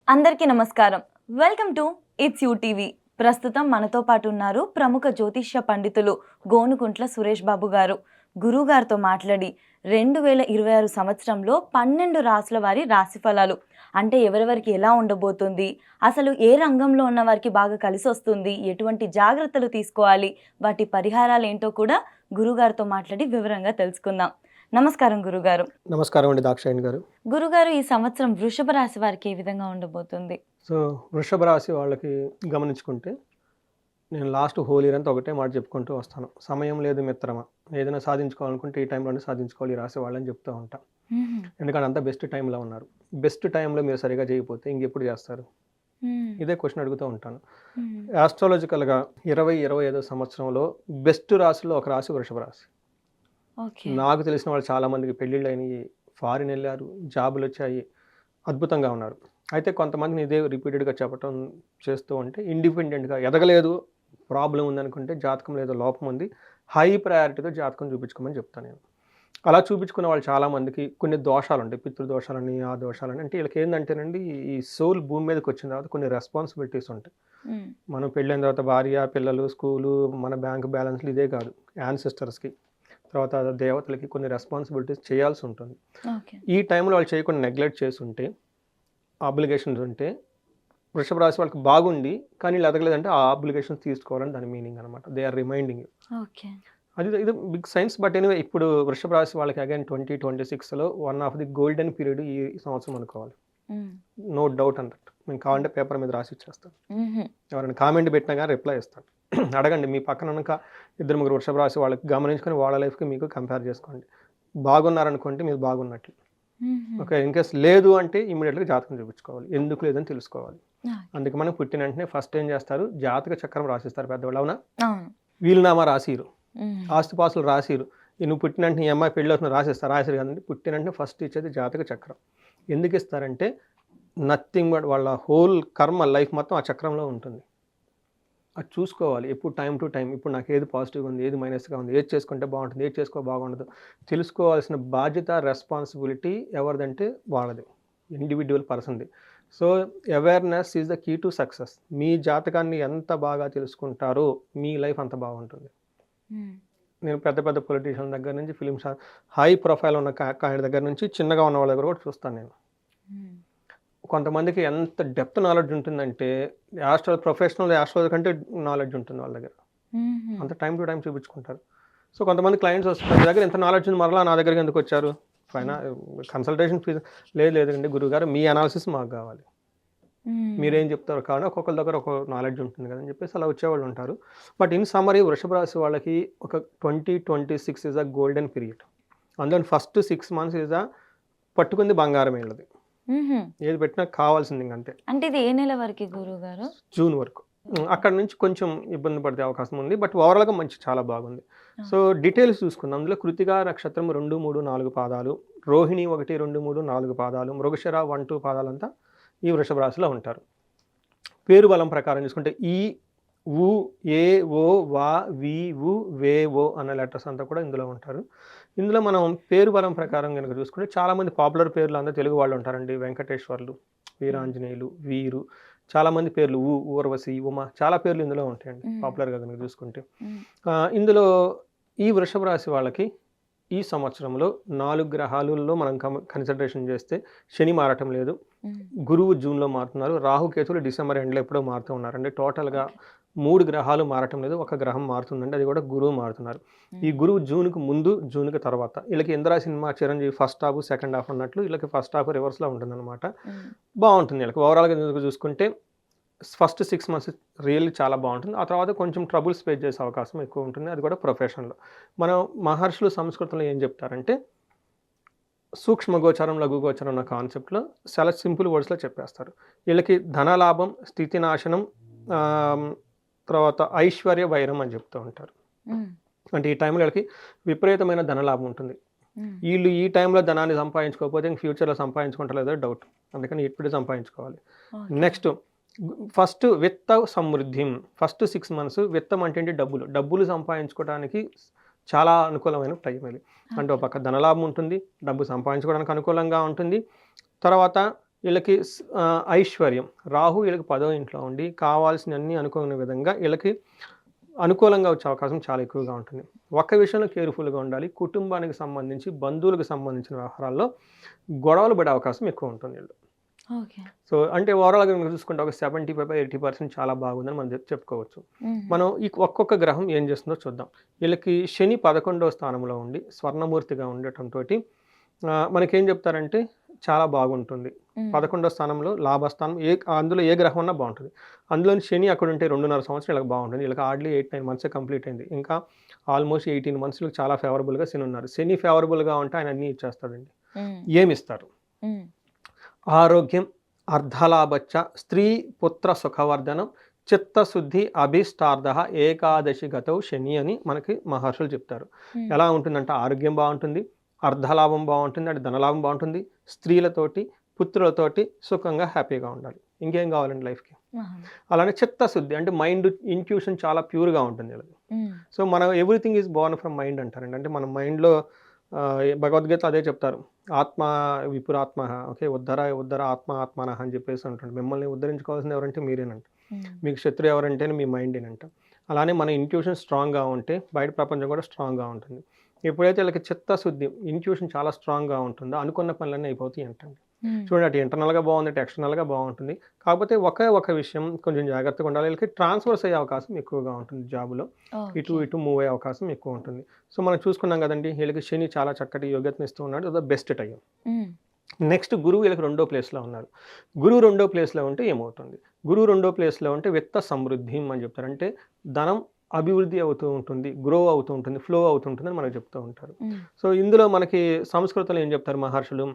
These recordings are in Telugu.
అందరికీ నమస్కారం. Welcome to it's you TV. ప్రస్తుతం మనతో పాటు ఉన్నారు ప్రముఖ జ్యోతిష్య పండితులు గోనుకుంట్ల సురేష్ బాబు గారు. గురువుగారితో మాట్లాడి 2026 సంవత్సరంలో 12 రాసుల వారి రాశి ఫలాలు అంటే ఎవరెవరికి ఎలా ఉండబోతుంది, అసలు ఏ రంగంలో ఉన్న వారికి బాగా కలిసి వస్తుంది, ఎటువంటి జాగ్రత్తలు తీసుకోవాలి, వాటి పరిహారాలు ఏంటో కూడా గురువుగారితో మాట్లాడి వివరంగా తెలుసుకుందాం. నమస్కారం గురుగారు. నమస్కారం అండి దాక్షాయణి గారు. గురుగారు, ఈ సంవత్సరం వృషభ రాశి వారికి ఏ విధంగా ఉండబోతుంది? సో వృషభ రాశి వాళ్ళకి గమనించుకుంటే నేను లాస్ట్ హోల్ ఇయర్ అంతా ఒకటే మాట చెప్పుకుంటూ వస్తాను. సమయం లేదు మిత్రమా, ఏదైనా సాధించుకోవాలనుకుంటే ఈ టైంలోనే సాధించుకోవాలి ఈ రాశి వాళ్ళని చెప్తూ ఉంటాం. ఎందుకంటే అంతా బెస్ట్ టైంలో ఉన్నారు. బెస్ట్ టైంలో మీరు సరిగా చేయకపోతే ఇంకెప్పుడు చేస్తారు? ఇదే క్వశ్చన్ అడుగుతూ ఉంటాను. ఆస్ట్రాలజికల్గా 2025 సంవత్సరంలో బెస్ట్ రాశిలో ఒక రాశి వృషభ రాశి. నాకు తెలిసిన వాళ్ళు చాలామందికి పెళ్ళిళ్ళు అయినాయి, ఫారిన్ వెళ్ళారు, జాబులు వచ్చాయి, అద్భుతంగా ఉన్నారు. అయితే కొంతమందిని ఇదే రిపీటెడ్గా చెప్పటం చేస్తూ ఉంటే ఇండిపెండెంట్గా ఎదగలేదు, ప్రాబ్లం ఉందనుకుంటే జాతకం లేదో లోపం ఉంది, హై ప్రయారిటీతో జాతకం చూపించుకోమని చెప్తాను నేను. అలా చూపించుకున్న వాళ్ళు చాలామందికి కొన్ని దోషాలు ఉంటాయి, పితృదోషాలని ఆ దోషాలని. అంటే వీళ్ళకి ఏంటంటేనండి, ఈ సోల్ భూమి మీదకి వచ్చిన తర్వాత కొన్ని రెస్పాన్సిబిలిటీస్ ఉంటాయి. మనం పెళ్ళైన తర్వాత భార్య, పిల్లలు, స్కూలు, మన బ్యాంక్ బ్యాలెన్స్లు ఇదే కాదు, యాన్సిస్టర్స్కి, తర్వాత దేవతలకి కొన్ని రెస్పాన్సిబిలిటీస్ చేయాల్సి ఉంటుంది. ఈ టైంలో వాళ్ళు చేయకుండా నెగ్లెక్ట్ చేసి ఉంటే, ఆబ్లిగేషన్స్ ఉంటే, వృషభ రాశి వాళ్ళకి బాగుండి కానీ వీళ్ళు ఎదగలేదంటే ఆ ఆబ్లిగేషన్స్ తీసుకోవాలని దాని మీనింగ్ అనమాట. They are reminding you. అది ఇది బిగ్ సైన్స్. బట్ ఎనీవే, ఇప్పుడు వృషభ రాశి వాళ్ళకి అగైన్ 2026లో one of the golden period ఈ సంవత్సరం అనుకోవాలి. నో డౌట్ అన్నట్టు. మేము కావాలంటే పేపర్ మీద రాసి ఇచ్చేస్తాను. ఎవరైనా కామెంట్ పెట్టినా కానీ రిప్లై ఇస్తాను. అడగండి, మీ పక్కన ఉన్న 2-3 వృషభ రాశి వాళ్ళకి గమనించుకొని వాళ్ళ లైఫ్కి మీకు కంపేర్ చేసుకోండి. బాగున్నారనుకోండి మీరు బాగున్నట్లు. ఓకే, ఇన్కేస్ లేదు అంటే ఇమీడియట్గా జాతకం చూపించుకోవాలి, ఎందుకు లేదని తెలుసుకోవాలి. అందుకే మనం పుట్టిన వెంటనే ఫస్ట్ ఏం చేస్తారు, జాతక చక్రం రాసిస్తారు పెద్దవాళ్ళు. అవునా? వీలునామా రాసిరు, ఆస్తిపాసులు రాసిరు. నువ్వు పుట్టిన వెంటనే ఈ అమ్మాయి పెళ్ళి అవుతున్న రాసిరు కదండి. పుట్టిన వెంటనే ఫస్ట్ ఇచ్చేది జాతక చక్రం. ఎందుకు ఇస్తారంటే నథింగ్ బట్ వాళ్ళ హోల్ కర్మ లైఫ్ మొత్తం ఆ చక్రంలో ఉంటుంది. అది చూసుకోవాలి ఎప్పుడు, టైం టు టైం. ఇప్పుడు నాకు ఏది పాజిటివ్గా ఉంది, ఏది మైనస్గా ఉంది, ఏది చేసుకుంటే బాగుంటుంది, ఏది చేసుకో బాగుండదు తెలుసుకోవాల్సిన బాధ్యత, రెస్పాన్సిబిలిటీ ఎవరిదంటే వాళ్ళది, ఇండివిజువల్ పర్సన్ది. So awareness is the key to success. మీ జాతకాన్ని ఎంత బాగా తెలుసుకుంటారో మీ లైఫ్ అంత బాగుంటుంది. నేను పెద్ద పెద్ద పొలిటీషియన్ దగ్గర నుంచి, ఫిలిం స్టార్, హై ప్రొఫైల్ ఉన్న ఆయన దగ్గర నుంచి చిన్నగా ఉన్న వాళ్ళ దగ్గర కూడా చూస్తాను నేను. కొంతమందికి ఎంత డెప్త్ నాలెడ్జ్ ఉంటుందంటే ప్రొఫెషనల్ ఆస్ట్రాలజీ కంటే నాలెడ్జ్ ఉంటుంది వాళ్ళ దగ్గర. అంత టైం టు టైం చూపించుకుంటారు. సో కొంతమంది క్లయింట్స్ వస్తున్నారు, దగ్గర ఎంత నాలెడ్జ్ ఉంది, మరలా నా దగ్గరికి ఎందుకు వచ్చారు, కన్సల్టేషన్ ఫీజు లేదండి గురువుగారు, మీ అనాలిసిస్ మాకు కావాలి, మీరేం చెప్తారు కాబట్టి ఒక్కొక్కరి దగ్గర ఒక నాలెడ్జ్ ఉంటుంది కదని చెప్పేసి అలా వచ్చేవాళ్ళు ఉంటారు. బట్ ఇన్ సమ్మరీ వృషభ రాశి వాళ్ళకి ఒక 2026 ఈజ్ అ గోల్డెన్ పీరియడ్. అందులో ఫస్ట్ 6 months ఈజ్ అ పట్టుకుంది బంగారం వెళ్ళదు, ఏది పెట్టినా కావాల్సింది ఇంకంతే. అంటే ఇది ఏ నెల వరకు గురువుగారు? జూన్ వరకు. అక్కడ నుంచి కొంచెం ఇబ్బంది పడే అవకాశం ఉంది, బట్ ఓవరాల్గా మంచి చాలా బాగుంది. సో డీటెయిల్స్ చూసుకుందాం. అందులో కృతికా నక్షత్రం 2, 3, 4 పాదాలు, రోహిణి 1, 2, 3, 4 పాదాలు, మృగశిర 1, 2 పాదాలంతా ఈ వృషభ రాశిలో ఉంటారు. పేరు బలం ప్రకారం చూసుకుంటే ఈ, ఉ, ఏ, ఓ, వా, వి, ఉ, వే, ఓ అన్న లెటర్స్ అంతా కూడా ఇందులో ఉంటారు. ఇందులో మనం పేరు బలం ప్రకారం కనుక చూసుకుంటే చాలామంది పాపులర్ పేర్లు అందరూ తెలుగు వాళ్ళు ఉంటారండి. వెంకటేశ్వర్లు, వీరాంజనేయులు, వీరు, చాలామంది పేర్లు, ఊర్వశి, ఉమ, చాలా పేర్లు ఇందులో ఉంటాయండి పాపులర్గా కనుక చూసుకుంటే. ఇందులో ఈ వృషభ రాశి వాళ్ళకి ఈ సంవత్సరంలో 4 గ్రహాలలో మనం కన్సిడరేషన్ చేస్తే శని మారటం లేదు, గురువు జూన్లో మారుతున్నారు, రాహుకేతులు డిసెంబర్ ఎండ్లో ఎప్పుడో మారుతూ ఉన్నారు. అంటే టోటల్గా 3 గ్రహాలు మారటం లేదు, ఒక గ్రహం మారుతుందండి, అది కూడా గురువు మారుతున్నారు. ఈ గురువు జూన్కి ముందు, జూన్కి తర్వాత. వీళ్ళకి Indra cinema Chiranjeevi first half second half అన్నట్లు వీళ్ళకి ఫస్ట్ హాఫ్ రివర్స్లో ఉంటుందన్నమాట. బాగుంటుంది వీళ్ళకి ఓవరాల్గా చూసుకుంటే. ఫస్ట్ 6 months రియల్లీ చాలా బాగుంటుంది. ఆ తర్వాత కొంచెం ట్రబుల్స్ ఫేస్ చేసే అవకాశం ఎక్కువ ఉంటుంది, అది కూడా ప్రొఫెషన్లో. మనం మహర్షులు సంస్కృతంలో ఏం చెప్తారంటే సూక్ష్మ గోచారం, లఘు గోచారం అన్న కాన్సెప్ట్లో చాలా సింపుల్ వర్డ్స్లో చెప్పేస్తారు. వీళ్ళకి ధనలాభం, స్థితి నాశనం, తర్వాత ఐశ్వర్య వైరం అని చెప్తూ ఉంటారు. అంటే ఈ టైంలో వీళ్ళకి విపరీతమైన ధనలాభం ఉంటుంది. వీళ్ళు ఈ టైంలో ధనాన్ని సంపాదించుకోకపోతే ఇంక ఫ్యూచర్లో సంపాదించుకుంటలేదో డౌట్, అందుకని ఇప్పుడే సంపాదించుకోవాలి. నెక్స్ట్ ఫస్ట్ విత్త సమృద్ధి. ఫస్ట్ 6 months విత్తం అంటే ఏంటి, డబ్బులు సంపాదించుకోవడానికి చాలా అనుకూలమైన టైం ఇది. అంటే ఒక పక్క ధనలాభం ఉంటుంది, డబ్బు సంపాదించుకోవడానికి అనుకూలంగా ఉంటుంది. తర్వాత వీళ్ళకి ఐశ్వర్యం. రాహు వీళ్ళకి 10వ ఇంట్లో ఉండి కావాల్సినన్ని అనుకున్న విధంగా వీళ్ళకి అనుకూలంగా వచ్చే అవకాశం చాలా ఎక్కువగా ఉంటుంది. ఒక్క విషయంలో కేర్‌ఫుల్‌గా ఉండాలి. కుటుంబానికి సంబంధించి, బంధువులకు సంబంధించిన వ్యవహారాల్లో గొడవలు పడే అవకాశం ఎక్కువ ఉంటుంది వీళ్ళు. ఓకే. సో, అంటే ఓవరాల్‌గా మనం చూసుకుంటే ఒక 75-80% చాలా బాగుందని మనం చెప్పుకోవచ్చు. హుహు. మనం ఈ ఒక్కొక్క గ్రహం ఏం చేస్తుందో చూద్దాం. వీళ్ళకి శని 11వ స్థానంలో ఉండి స్వర్ణమూర్తిగా ఉండటంతోటి మనకేం చెప్తారంటే చాలా బాగుంటుంది. హ్మ్. 11వ స్థానంలో లాభస్థానం అందులో ఏ గ్రహం ఉన్నా బావుంటది. అందులోని శని అక్కడుంటే 2.5 సంవత్సరాలు వీళ్ళకి బావుంటుంది. వీళ్ళకి హార్డ్‌లీ 8, 9 మంత్సే కంప్లీట్ అయింది. ఇంకా ఆల్మోస్ట్ 18 మంత్స్ వీళ్ళకి చాలా ఫేవరబుల్‌గా శని ఉన్నారు. శని ఫేవరబుల్‌గా ఉంటే ఆయన అన్నీ ఇచ్చేస్తాడండి. హ్మ్. ఏమిస్తారు? హ్మ్. ఆరోగ్యం, అర్ధలాభచ్చ, స్త్రీ పుత్ర సుఖవర్ధనం, చిత్తశుద్ధి, అభీష్టార్థః, ఏకాదశి గతౌ శని అని మనకి మహర్షులు చెప్తారు. హ్మ్. ఎలా ఉంటుందంటే ఆరోగ్యం బావుంటుంది, అర్ధలాభం బావుంటుంది, అంటే ధనలాభం బావుంటుంది, స్త్రీలతోటి, పుత్రులతోటి సుఖంగా, హ్యాపీగా ఉండాలి. ఇంకేం కావాలండి లైఫ్‌కి? అవును. అలానే చిత్తశుద్ధి అంటే మైండ్ ఇంట్యూషన్ చాలా ప్యూర్‌గా ఉంటుంది వీళ్ళది. హ్మ్. సో, మనం everything is Born from mind అంటారండి. అంటే మన మైండ్‌లో భగవద్గీత అదే చెప్తారు. ఆత్మ విపురాత్మః, ఓకే. ఉద్ధర ఉద్ధర ఆత్మ ఆత్మానః అని చెప్పేసి అంటాడు. మిమ్మల్ని ఉద్ధరించుకోవాల్సింది ఎవరంటే మీరేనంట. హ్మ్. మీకు శత్రువు ఎవరంటే మీ మైండేనంట. అలానే మన ఇంట్యూషన్ స్ట్రాంగ్‌గా ఉంటే బయట ప్రపంచం కూడా స్ట్రాంగ్‌గా ఉంటుంది. ఎప్పుడైతే వీళ్ళకి చిత్తశుద్ధి, ఇంట్యూషన్ చాలా స్ట్రాంగ్‌గా ఉంటుందో అనుకున్న పనులన్నీ అయిపోతాయి అంటండి. హ్మ్. చూడండి, అటు ఇంటర్నల్‌గా బాగుంది, ఇటు ఎక్స్టర్నల్‌గా బాగుంటుంది. కాకపోతే ఒకే ఒక విషయం కొంచెం జాగ్రత్తగా ఉండాలి. వీళ్ళకి ట్రాన్స్‌ఫర్స్ అయ్యే అవకాశం ఎక్కువగా ఉంటుంది జాబ్‌లో. ఇటు ఓకే. ఇటు మూవ్ అయ్యే అవకాశం ఎక్కువ ఉంటుంది. సో, మనం చూసుకున్నాం కదండీ! వీళ్ళకి శని చాలా చక్కటి యోగ్యతనిస్తూ ఉన్నాడు. అది బెస్ట్ టైం. హ్మ్. నెక్స్ట్ గురువు వీళ్ళకి రెండో ప్లేస్‌లో ఉన్నారు. గురువు రెండో ప్లేస్‌లో ఉంటే ఏమవుతుంది? గురువు రెండో ప్లేస్‌లో ఉంటే విత్త సమృద్ధిం అని చెప్తారు. అంటే ధనం అభివృద్ధి అవుతూ ఉంటుంది. గ్రో అవుతూ ఉంటుంది. ఫ్లో అవుతుంటుందని మనకు చెప్తూ ఉంటారు. హ్మ్. సో, ఇందులో మనకి సంస్కృతంలో ఏం చెప్తారు మహర్షులు?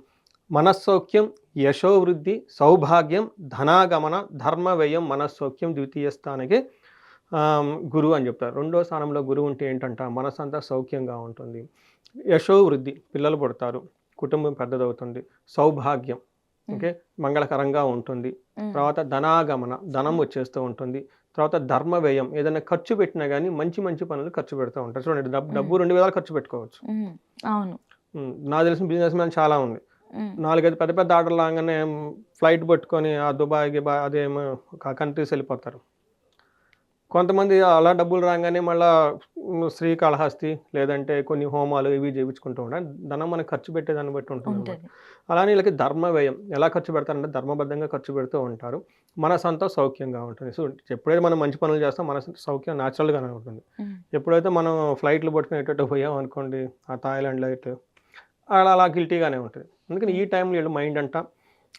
మనస్సౌఖ్యం, యశోవృద్ధి, సౌభాగ్యం, ధనాగమన, ధర్మ వ్యయం, మనస్సౌఖ్యం ద్వితీయ స్థానకే గురువు అని చెప్తారు. రెండో స్థానంలో గురువు ఉంటే ఏంటంట మనసంతా సౌఖ్యంగా ఉంటుంది. యశోవృద్ధి, పిల్లలు పుడతారు. కుటుంబం పెద్దదవుతుంది. సౌభాగ్యం, హ్మ్. ఓకే. మంగళకరంగా ఉంటుంది. హ్మ్. తర్వాత ధనాగమన, ధనం వచ్చేస్తూ ఉంటుంది. తర్వాత ధర్మ వ్యయం, ఏదైనా ఖర్చు పెట్టినా గానీ మంచి మంచి పనులు ఖర్చు పెడుతూ ఉంటారు. చూడండి, హ్మ్. డబ్బు 2 విధాలుగా ఖర్చు పెట్టుకోవచ్చు. హ్మ్. అవును. నాకు తెలిసిన బిజినెస్ మ్యాన్ చాలా ఉంది. హ్మ్. 4, 5 పెద్ద పెద్ద ఆర్డర్‌లు రాంగానే ఫ్లైట్ పట్టుకొని ఆ దుబాయ్, గిబాయ్ అదేమో కంట్రీస్ ఎళ్ళిపోతారు. కొంతమంది అలా డబ్బులు రాంగానే మళ్ళా శ్రీకాళహస్తి లేదంటే కొన్ని హోమాలు ఇవి చేపించుకుంటూ ఉంటారు. ధనం మనకు ఖర్చు పెట్టేదాన్ని బట్టి ఉంటుందన్నమాట. ఉంటది. అలానే వీళ్ళకి ధర్మ వ్యయం ఎలా ఖర్చు పెడతారంటే ధర్మబద్ధంగా ఖర్చు పెడుతూ ఉంటారు. మనసంతా సౌఖ్యంగా ఉంటుంది. సో, ఎప్పుడైతే మనం మంచి పనులు చేస్తామో మనసు సౌఖ్యం నేచురల్‌గానే ఉంటుంది. హ్మ్. ఎప్పుడైతే మనం ఫ్లైట్‌లు పట్టుకొని ఎటెటో పోయామనుకోండి, ఆ థాయిలాండ్‌లో ఇటు అలా అలా గిల్టీగానే ఉంటది. అందుకని ఈ హ్మ్. టైంలో వీళ్ళు మైండ్ అంతా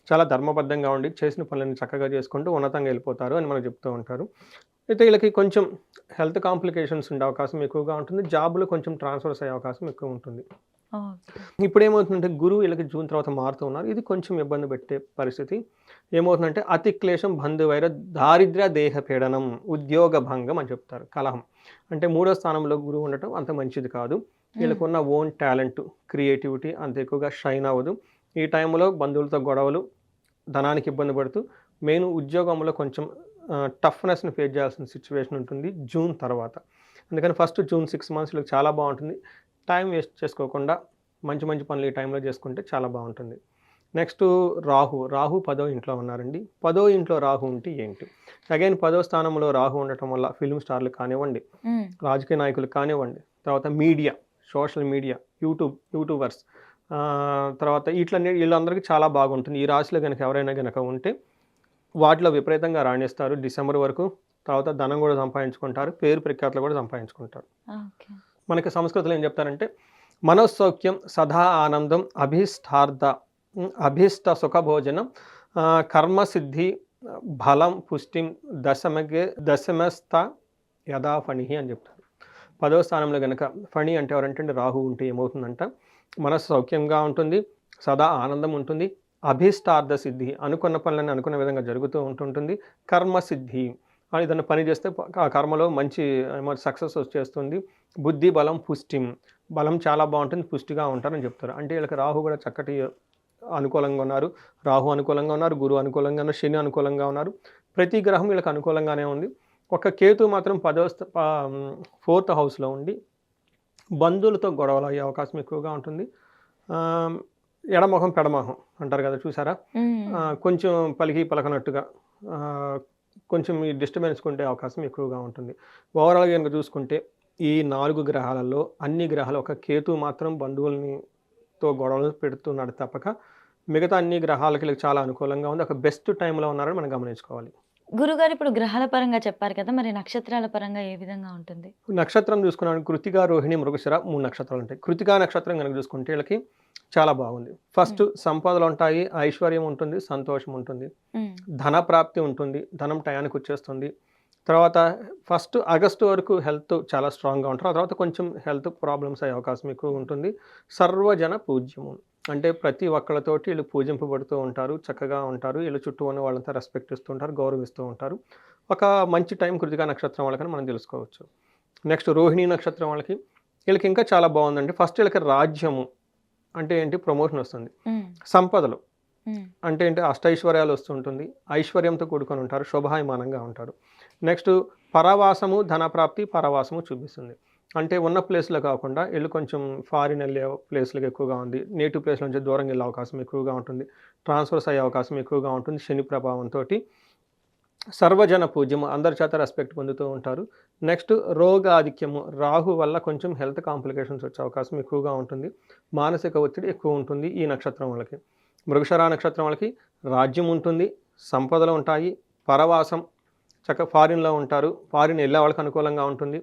చాలా ధర్మబద్ధంగా ఉండి చేసిన పనులను చక్కగా చేసుకుంటూ ఉన్నతంగా వెళ్ళిపోతారు అని మనకు చెప్తూ ఉంటారు. అయితే వీళ్ళకి కొంచెం హెల్త్ కాంప్లికేషన్స్ ఉండే అవకాశం ఎక్కువగా ఉంటుంది. జాబ్‌లో కొంచెం ట్రాన్స్‌ఫర్స్ అయ్యే అవకాశం ఎక్కువ ఉంటుంది. ఓకే. ఇప్పుడేమవుతుందంటే గురువు వీళ్ళకి జూన్ తర్వాత మారుతూ ఉన్నారు. ఇది కొంచెం ఇబ్బంది పెట్టే పరిస్థితి. ఏమవుతుందంటే అతిక్లేశం, బంధువైర, దారిద్ర్య, దేహ పీడనం, ఉద్యోగ భంగం అని చెప్తారు. కలహం. అంటే మూడో స్థానంలో గురువు ఉండటం అంత మంచిది కాదు. హ్మ్. వీళ్ళకున్న ఓన్ టాలెంట్, క్రియేటివిటీ అంత ఎక్కువగా షైన్ అవ్వదు. ఈ టైంలో బంధువులతో గొడవలు, ధనానికి ఇబ్బంది పడుతూ మెయిన్ ఉద్యోగంలో కొంచెం టఫ్‌నెస్‌ని ఫేస్ చేయాల్సిన సిట్యుయేషన్ ఉంటుంది జూన్ తర్వాత. అందుకని ఫస్ట్ జూన్ 6 మంత్స్ వీళ్ళకి చాలా బావుంటుంది. టైం వేస్ట్ చేసుకోకుండా మంచి మంచి పనులు ఈ టైంలో చేసుకుంటే చాలా బావుంటుంది. నెక్స్టు రాహు. రాహు 10వ ఇంట్లో ఉన్నారండి. 10వ ఇంట్లో రాహు ఉంటే ఏంటి? అగైన్ 10వ స్థానంలో రాహు ఉండటం వల్ల ఫిల్మ్ స్టార్‌లు కానివ్వండి, హ్మ్. రాజకీయ నాయకులు కానివ్వండి, తర్వాత మీడియా, సోషల్ మీడియా, యూట్యూబర్స్, తర్వాత వీళ్ళందరికీ చాలా బాగుంటుంది. ఈ రాశిలో గనక ఎవరైనా గనక ఉంటే వాటిలో విపరీతంగా రాణిస్తారు డిసెంబర్ వరకు. తర్వాత ధనం గూడా సంపాదించుకుంటారు. పేరు ప్రఖ్యాతులు గూడా సంపాదించుకుంటారు. ఓకే. మనకి సంస్కృతిలో ఏం చెప్తారంటే, మనస్సౌఖ్యం, సదా ఆనందం, అభీష్ట సుఖభోజనం, కర్మసిద్ధి, బలం, పుష్టిం, దశమస్థ యథా ఫణిః అని చెప్తారు. 10వ స్థానంలో గనక ఫణి అంటే ఎవరంటే రాహు ఉంటే ఏమవుతుందంట, మనస్సు సౌఖ్యంగా ఉంటుంది, సదా ఆనందం ఉంటుంది, అభీష్టార్థ సిద్ధి, అనుకున్న పనులన్నీ అనుకున్న విధంగా జరుగుతూ ఉంటుంటుంది, కర్మసిద్ధి, ఏదైనా పని చేస్తే ఆ కర్మలో మంచి సక్సెస్ వచ్చేస్తుంది, బుద్ధి, బలం, పుష్టిం, బలం చాలా బాగుంటుంది, పుష్టిగా ఉంటారని చెప్తారు. అంటే వీళ్ళకి రాహు కూడా చక్కటి అనుకూలంగా ఉన్నారు. రాహు అనుకూలంగా ఉన్నారు, గురువు అనుకూలంగా ఉన్నారు, శని అనుకూలంగా ఉన్నారు. ప్రతి గ్రహం వీళ్ళకి అనుకూలంగానే ఉంది. ఒక కేతు మాత్రం 4థ్ హౌస్‌లో ఉండి బంధువులతో గొడవలు అయ్యే అవకాశం ఎక్కువగా ఉంటుంది. ఆహ్, ఎడమొహం పెడమొహం అంటారు కదా, చూసారా? కొంచెం పలికి పలకనట్టుగా కొంచెం ఈ డిస్టర్బెన్స్ ఉండే అవకాశం ఎక్కువగా ఉంటుంది. ఓవరాల్గా కనుక చూసుకుంటే ఈ 4 గ్రహాలలో అన్ని గ్రహాలు, ఒక కేతు మాత్రం బంధువులతో గొడవలు పెడుతున్నాడు తప్పక మిగతా అన్ని గ్రహాలకి వీళ్ళకి చాలా అనుకూలంగా ఉంది. ఒక బెస్ట్ టైంలో ఉన్నారని మనం గమనించుకోవాలి. గురుగారు ఇప్పుడు గ్రహాల పరంగా చెప్పారు కదా! మరి నక్షత్రాల పరంగా ఏ విధంగా ఉంటుంది? నక్షత్రం చూసుకున్నాను, కృతిక, రోహిణి, మృగశిర 3 నక్షత్రాలు ఉంటాయి. కృతికా నక్షత్రం కనుక చూసుకుంటే వీళ్ళకి చాలా బాగుంది. ఫస్ట్ సంపదలు ఉంటాయి, ఐశ్వర్యం ఉంటుంది, సంతోషం ఉంటుంది, ధన ప్రాప్తి ఉంటుంది, ధనం టయానికి వచ్చేస్తుంది. తర్వాత ఫస్ట్ ఆగస్టు వరకు హెల్త్ చాలా స్ట్రాంగ్గా ఉంటారు. ఆ తర్వాత కొంచెం హెల్త్ ప్రాబ్లమ్స్ అయ్యే అవకాశం ఎక్కువ ఉంటుంది. సర్వజన పూజ్యము అంటే ప్రతి ఒక్కళ్ళతోటి వీళ్ళు పూజింపబడుతూ ఉంటారు, చక్కగా ఉంటారు, వీళ్ళు చుట్టూ ఉన్న వాళ్ళంతా రెస్పెక్ట్ ఇస్తూ ఉంటారు, గౌరవిస్తూ ఉంటారు. ఒక మంచి టైం కృతికా నక్షత్రం వాళ్ళకని మనం తెలుసుకోవచ్చు. నెక్స్ట్ రోహిణి నక్షత్రం వాళ్ళకి వీళ్ళకి ఇంకా చాలా బాగుందండి. ఫస్ట్ వీళ్ళకి రాజ్యము అంటే ఏంటి, ప్రమోషన్ వస్తుంది. సంపదలు అంటే ఏంటి, అష్టైశ్వర్యాలు వస్తుంటుంది, ఐశ్వర్యంతో కూడుకొని ఉంటారు, శోభాయమానంగా ఉంటారు. నెక్స్ట్ పరవాసము, ధనప్రాప్తి, పరవాసము చూపిస్తుంది. అంటే ఉన్న ప్లేస్లో కాకుండా వీళ్ళు కొంచెం ఫారిన్ వెళ్ళే ప్లేస్లకు ఎక్కువగా ఉంది, నేటివ్ ప్లేస్ నుంచి దూరంగా వెళ్ళే అవకాశం ఎక్కువగా ఉంటుంది, ట్రాన్స్ఫర్స్ అయ్యే అవకాశం ఎక్కువగా ఉంటుంది. శని ప్రభావంతో సర్వజన పూజ్యము, అందరి చేత రెస్పెక్ట్ పొందుతూ ఉంటారు. నెక్స్ట్ రోగాధిక్యము, రాహు వల్ల కొంచెం హెల్త్ కాంప్లికేషన్స్ వచ్చే అవకాశం ఎక్కువగా ఉంటుంది, మానసిక ఒత్తిడి ఎక్కువ ఉంటుంది ఈ నక్షత్రం వాళ్ళకి. మృగశిర నక్షత్రం వాళ్ళకి రాజ్యం ఉంటుంది, సంపదలు ఉంటాయి, పరవాసం, చక్కగా ఫారిన్లో ఉంటారు, ఫారిన్ వెళ్ళే వాళ్ళకి అనుకూలంగా ఉంటుంది.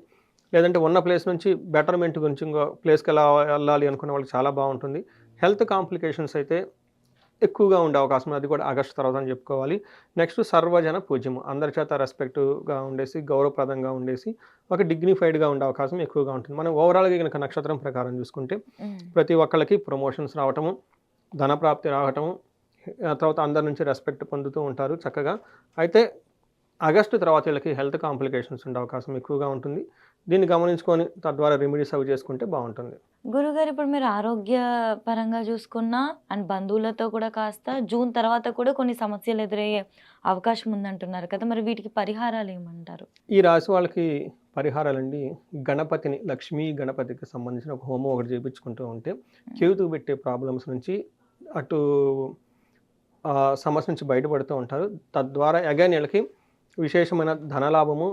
లేదంటే ఉన్న ప్లేస్ నుంచి బెటర్మెంట్ గురించి ఇంకో ప్లేస్కి వెళ్ళాలి అనుకునే వాళ్ళకి చాలా బాగుంటుంది. హెల్త్ కాంప్లికేషన్స్ అయితే ఎక్కువగా ఉండే అవకాశం, అది కూడా ఆగస్టు తర్వాత అని చెప్పుకోవాలి. నెక్స్ట్ సర్వజన పూజ్యము, అందరి చేత రెస్పెక్ట్గా ఉండేసి, గౌరవప్రదంగా ఉండేసి, ఒక డిగ్నిఫైడ్గా ఉండే అవకాశం ఎక్కువగా ఉంటుంది. మనం ఓవరాల్గా కనుక నక్షత్రం ప్రకారం చూసుకుంటే ప్రతి ఒక్కళ్ళకి ప్రమోషన్స్ రావటము, ధనప్రాప్తి రావటము, తర్వాత అందరి నుంచి రెస్పెక్ట్ పొందుతూ ఉంటారు చక్కగా. అయితే ఆగస్టు తర్వాత వీళ్ళకి హెల్త్ కాంప్లికేషన్స్ ఉండే అవకాశం ఎక్కువగా ఉంటుంది. దీన్ని గమనించుకొని తద్వారా రెమెడీస్ అవి చేసుకుంటే బాగుంటుంది. గురుగారు ఇప్పుడు మీరు ఆరోగ్య పరంగా చూసుకున్నా అండ్ బంధువులతో కూడా కాస్త జూన్ తర్వాత కూడా కొన్ని సమస్యలు ఎదురయ్యే అవకాశం ఉందంటున్నారు కదా, మరి వీటికి పరిహారాలు ఏమంటారు? ఈ రాశి వాళ్ళకి పరిహారాలండి, గణపతిని, లక్ష్మీ గణపతికి సంబంధించిన ఒక హోమం ఒకటి చేయించుకుంటూ ఉంటే కేతు పెట్టే ప్రాబ్లమ్స్ నుంచి అటు సమస్య నుంచి బయటపడుతూ ఉంటారు. తద్వారా అగైన్ వీళ్ళకి విశేషమైన ధనలాభము,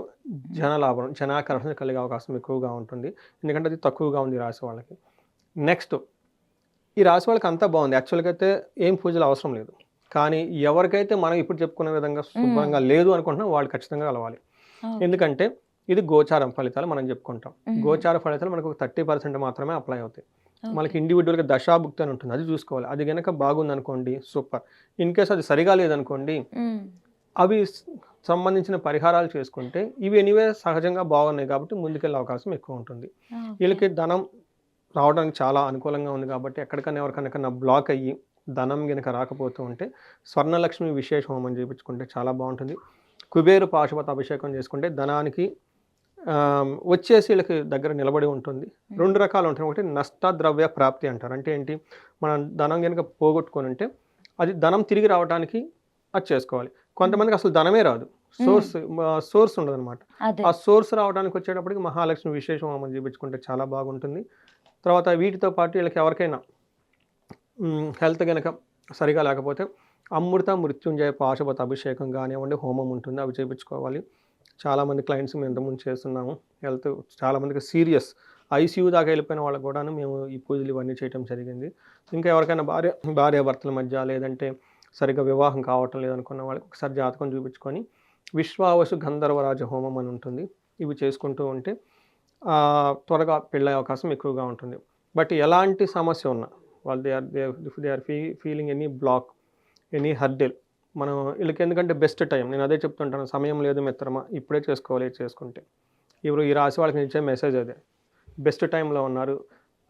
జనలాభం, జనాకర్షణ కలిగే అవకాశం ఎక్కువగా ఉంటుంది. ఎందుకంటే అది తక్కువగా ఉంది ఈ రాశి వాళ్ళకి. నెక్స్ట్ ఈ రాశి వాళ్ళకి అంతా బాగుంది, యాక్చువల్గా అయితే ఏం పూజలు అవసరం లేదు. కానీ ఎవరికైతే మనం ఇప్పుడు చెప్పుకునే విధంగా శుభ్రంగా లేదు అనుకుంటున్నాం వాళ్ళు ఖచ్చితంగా కలవాలి. ఎందుకంటే ఇది గోచారం ఫలితాలు మనం చెప్పుకుంటాం. గోచార ఫలితాలు మనకు 30% మాత్రమే అప్లై అవుతాయి. మనకి ఇండివిజువల్గా దశాభుక్తి అని ఉంటుంది, అది చూసుకోవాలి. అది కనుక బాగుందనుకోండి సూపర్. ఇన్ కేస్ అది సరిగా లేదనుకోండి, అవి సంబంధించిన పరిహారాలు చేసుకుంటే ఇవి ఎనీవే సహజంగా బాగున్నాయి కాబట్టి ముందుకెళ్ళే అవకాశం ఎక్కువ ఉంటుంది. వీళ్ళకి ధనం రావడానికి చాలా అనుకూలంగా ఉంది కాబట్టి ఎక్కడికన్నా ఎవరికన్నా బ్లాక్ అయ్యి ధనం కనుక రాకపోతూ ఉంటే స్వర్ణలక్ష్మి విశేష హోమం చేయించుకుంటే చాలా బాగుంటుంది. కుబేరు పాశుపత అభిషేకం చేసుకుంటే ధనానికి వచ్చేసి వీళ్ళకి దగ్గర నిలబడి ఉంటుంది. 2 రకాలు ఉంటాయి. ఒకటి నష్టద్రవ్య ప్రాప్తి అంటారు. అంటే ఏంటి, మనం ధనం కనుక పోగొట్టుకొని ఉంటే అది ధనం తిరిగి రావడానికి అది చేసుకోవాలి. కొంతమందికి అసలు ధనమే రాదు, సోర్స్ ఉండదు అనమాట. ఆ సోర్స్ రావడానికి వచ్చేటప్పటికి మహాలక్ష్మి విశేష హోమం చేయించుకుంటే చాలా బాగుంటుంది. తర్వాత వీటితో పాటు వీళ్ళకి ఎవరికైనా హెల్త్ కనుక సరిగా లేకపోతే అమృత మృత్యుంజయ పాశుపత అభిషేకం కానివ్వండి, హోమం ఉంటుంది, అవి చేయించుకోవాలి. చాలామంది క్లయింట్స్ మేము ఇంతకుముందు చేస్తున్నాము. హెల్త్ చాలామందికి సీరియస్ ఐసీయూ దాకా వెళ్ళిపోయిన వాళ్ళకు కూడాను మేము ఈ పూజలు ఇవన్నీ చేయడం జరిగింది. ఇంకా ఎవరికైనా భార్యాభర్తల మధ్య లేదంటే సరిగ్గా వివాహం కావటం లేదనుకున్న వాళ్ళకి ఒకసారి జాతకం చూపించుకొని విశ్వావసు గంధర్వరాజ హోమం అని ఉంటుంది, ఇవి చేసుకుంటూ ఉంటే త్వరగా పెళ్ళయ్యే అవకాశం ఎక్కువగా ఉంటుంది. బట్ ఎలాంటి సమస్య ఉన్నా వాళ్ళు they are feeling any block, any hurdle, మనం వీళ్ళకి ఎందుకంటే బెస్ట్ టైం, నేను అదే చెప్తుంటాను, సమయం లేదు మిత్రమా, ఇప్పుడే చేసుకోవాలి చేసుకుంటే. ఇప్పుడు ఈ రాశి వాళ్ళకి ఇచ్చే మెసేజ్ అదే, బెస్ట్ టైంలో ఉన్నారు,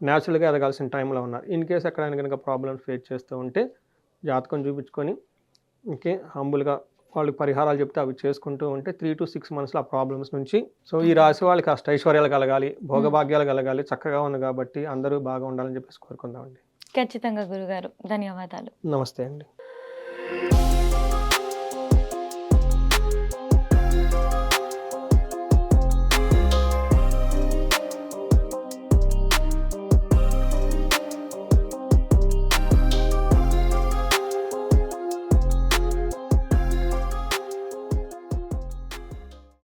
న్యాచురల్గా ఎదగాల్సిన టైంలో ఉన్నారు. ఇన్ కేస్ ఎక్కడైనా కనుక ప్రాబ్లమ్స్ ఫేస్ చేస్తూ ఉంటే జాతకం చూపించుకొని ఇంకే హంబుల్గా వాళ్ళకి పరిహారాలు చెప్తే అవి చేసుకుంటూ ఉంటే 3 to 6 monthsలో ఆ ప్రాబ్లమ్స్ నుంచి. సో ఈ రాశి వాళ్ళకి అష్టైశ్వర్యాలు కలగాలి, భోగభాగ్యాలు కలగాలి, చక్కగా ఉంది కాబట్టి అందరూ బాగా ఉండాలని చెప్పేసి కోరుకుందామండి. ఖచ్చితంగా గురుగారు, ధన్యవాదాలు. నమస్తే అండి.